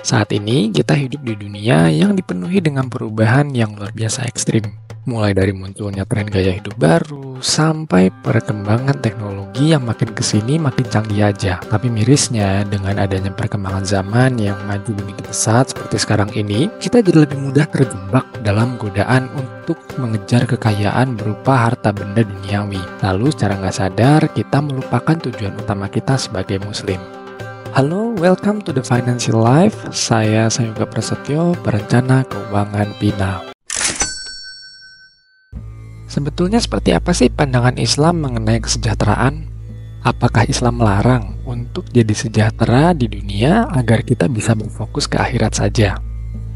Saat ini kita hidup di dunia yang dipenuhi dengan perubahan yang luar biasa ekstrim. Mulai dari munculnya tren gaya hidup baru, sampai perkembangan teknologi yang makin kesini makin canggih aja. Tapi mirisnya, dengan adanya perkembangan zaman yang maju begitu pesat seperti sekarang ini, kita jadi lebih mudah terjebak dalam godaan untuk mengejar kekayaan berupa harta benda duniawi. Lalu secara nggak sadar, kita melupakan tujuan utama kita sebagai muslim. Halo, welcome to the Financial Life. Saya Sayuga Prasetyo, perencana keuangan Pina. Sebetulnya seperti apa sih pandangan Islam mengenai kesejahteraan? Apakah Islam melarang untuk jadi sejahtera di dunia agar kita bisa berfokus ke akhirat saja?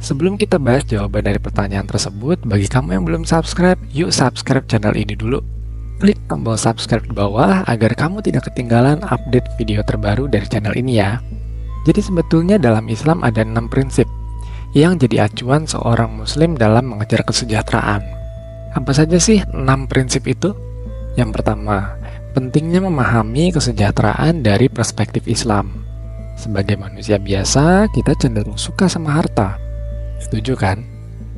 Sebelum kita bahas jawaban dari pertanyaan tersebut, bagi kamu yang belum subscribe, yuk subscribe channel ini dulu. Klik tombol subscribe di bawah agar kamu tidak ketinggalan update video terbaru dari channel ini ya. Jadi sebetulnya dalam Islam ada 6 prinsip yang jadi acuan seorang muslim dalam mengejar kesejahteraan. Apa saja sih 6 prinsip itu? Yang pertama, pentingnya memahami kesejahteraan dari perspektif Islam. Sebagai manusia biasa, kita cenderung suka sama harta. Setuju kan?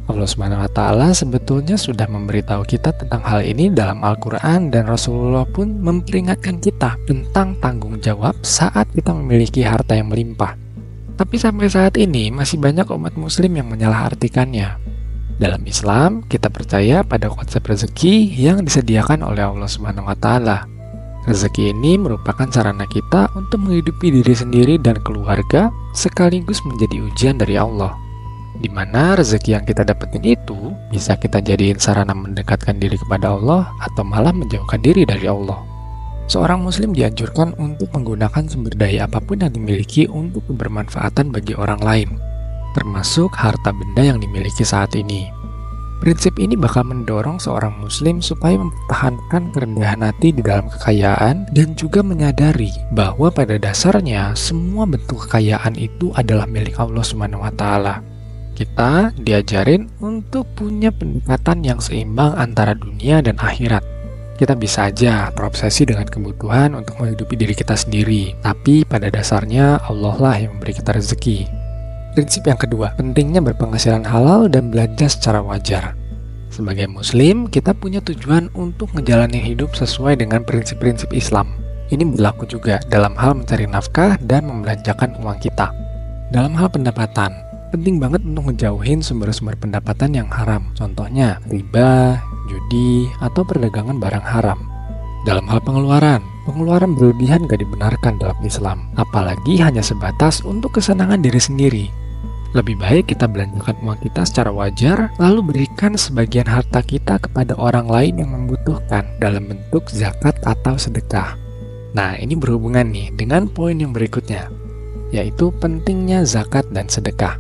Allah SWT sebetulnya sudah memberitahu kita tentang hal ini dalam Al-Quran, dan Rasulullah pun memperingatkan kita tentang tanggung jawab saat kita memiliki harta yang melimpah. Tapi sampai saat ini masih banyak umat muslim yang menyalahartikannya. Dalam Islam, kita percaya pada konsep rezeki yang disediakan oleh Allah SWT. Rezeki ini merupakan sarana kita untuk menghidupi diri sendiri dan keluarga, sekaligus menjadi ujian dari Allah. Di mana rezeki yang kita dapetin itu bisa kita jadiin sarana mendekatkan diri kepada Allah atau malah menjauhkan diri dari Allah. Seorang muslim dianjurkan untuk menggunakan sumber daya apapun yang dimiliki untuk kebermanfaatan bagi orang lain, termasuk harta benda yang dimiliki saat ini. Prinsip ini bakal mendorong seorang muslim supaya mempertahankan kerendahan hati di dalam kekayaan dan juga menyadari bahwa pada dasarnya semua bentuk kekayaan itu adalah milik Allah SWT. Kita diajarin untuk punya pendekatan yang seimbang antara dunia dan akhirat. Kita bisa aja terobsesi dengan kebutuhan untuk menghidupi diri kita sendiri, tapi pada dasarnya Allah lah yang memberi kita rezeki. Prinsip yang kedua, pentingnya berpenghasilan halal dan belanja secara wajar. Sebagai muslim, kita punya tujuan untuk menjalani hidup sesuai dengan prinsip-prinsip Islam. Ini berlaku juga dalam hal mencari nafkah dan membelanjakan uang kita. Dalam hal pendapatan, penting banget untuk menjauhin sumber-sumber pendapatan yang haram. Contohnya, riba, judi, atau perdagangan barang haram. Dalam hal pengeluaran berlebihan gak dibenarkan dalam Islam, apalagi hanya sebatas untuk kesenangan diri sendiri. Lebih baik kita belanjakan uang kita secara wajar, lalu berikan sebagian harta kita kepada orang lain yang membutuhkan dalam bentuk zakat atau sedekah. Nah, ini berhubungan nih dengan poin yang berikutnya, yaitu pentingnya zakat dan sedekah.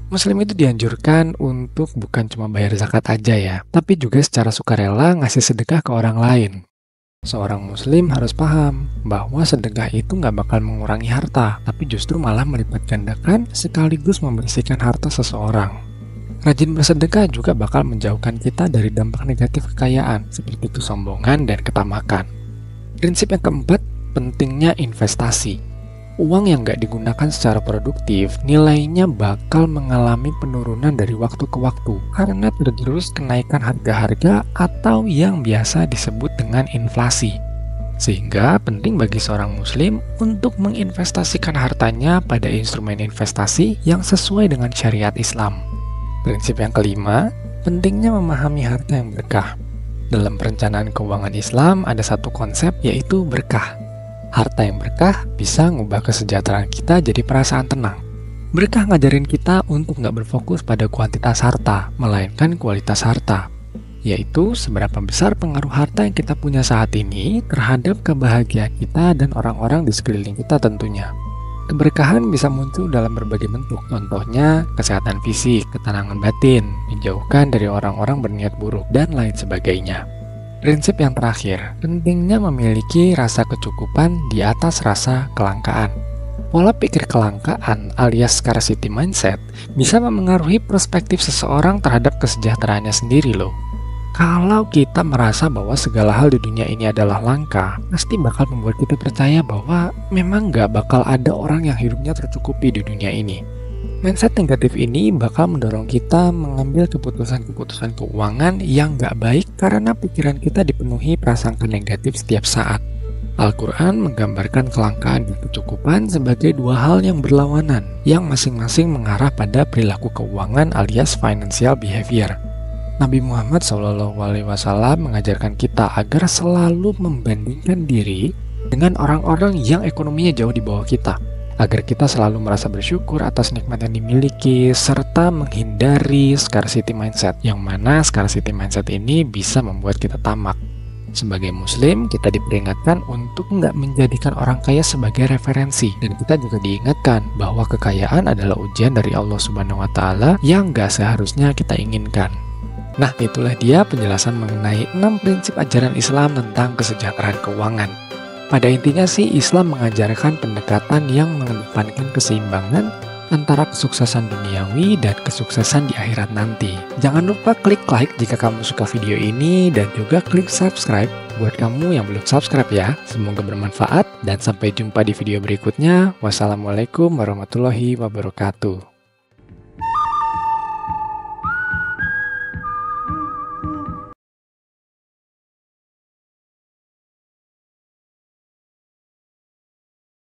Muslim itu dianjurkan untuk bukan cuma bayar zakat aja ya, tapi juga secara sukarela ngasih sedekah ke orang lain. Seorang muslim harus paham bahwa sedekah itu nggak bakal mengurangi harta, tapi justru malah melipat gandakan sekaligus membersihkan harta seseorang. Rajin bersedekah juga bakal menjauhkan kita dari dampak negatif kekayaan, seperti kesombongan dan ketamakan. Prinsip yang keempat, pentingnya investasi. Uang yang nggak digunakan secara produktif, nilainya bakal mengalami penurunan dari waktu ke waktu karena tergerus kenaikan harga-harga atau yang biasa disebut dengan inflasi. Sehingga penting bagi seorang muslim untuk menginvestasikan hartanya pada instrumen investasi yang sesuai dengan syariat Islam. Prinsip yang kelima, pentingnya memahami harta yang berkah. Dalam perencanaan keuangan Islam ada satu konsep, yaitu berkah. Harta yang berkah bisa ngubah kesejahteraan kita jadi perasaan tenang. Berkah ngajarin kita untuk nggak berfokus pada kuantitas harta, melainkan kualitas harta, yaitu seberapa besar pengaruh harta yang kita punya saat ini terhadap kebahagiaan kita dan orang-orang di sekeliling kita tentunya. Keberkahan bisa muncul dalam berbagai bentuk, contohnya kesehatan fisik, ketenangan batin, dijauhkan dari orang-orang berniat buruk, dan lain sebagainya. Prinsip yang terakhir, pentingnya memiliki rasa kecukupan di atas rasa kelangkaan. Pola pikir kelangkaan alias scarcity mindset bisa memengaruhi perspektif seseorang terhadap kesejahteraannya sendiri loh. Kalau kita merasa bahwa segala hal di dunia ini adalah langka, pasti bakal membuat kita percaya bahwa memang gak bakal ada orang yang hidupnya tercukupi di dunia ini. Mindset negatif ini bakal mendorong kita mengambil keputusan-keputusan keuangan yang nggak baik karena pikiran kita dipenuhi prasangka negatif setiap saat. Al-Quran menggambarkan kelangkaan dan kecukupan sebagai dua hal yang berlawanan, yang masing-masing mengarah pada perilaku keuangan alias financial behavior. Nabi Muhammad SAW mengajarkan kita agar selalu membandingkan diri dengan orang-orang yang ekonominya jauh di bawah kita, agar kita selalu merasa bersyukur atas nikmat yang dimiliki, serta menghindari scarcity mindset, yang mana scarcity mindset ini bisa membuat kita tamak. Sebagai muslim, kita diperingatkan untuk nggak menjadikan orang kaya sebagai referensi, dan kita juga diingatkan bahwa kekayaan adalah ujian dari Allah Subhanahu wa Ta'ala yang nggak seharusnya kita inginkan. Nah, itulah dia penjelasan mengenai 6 prinsip ajaran Islam tentang kesejahteraan keuangan. Pada intinya sih, Islam mengajarkan pendekatan yang mengedepankan keseimbangan antara kesuksesan duniawi dan kesuksesan di akhirat nanti. Jangan lupa klik like jika kamu suka video ini dan juga klik subscribe buat kamu yang belum subscribe ya. Semoga bermanfaat dan sampai jumpa di video berikutnya. Wassalamualaikum warahmatullahi wabarakatuh.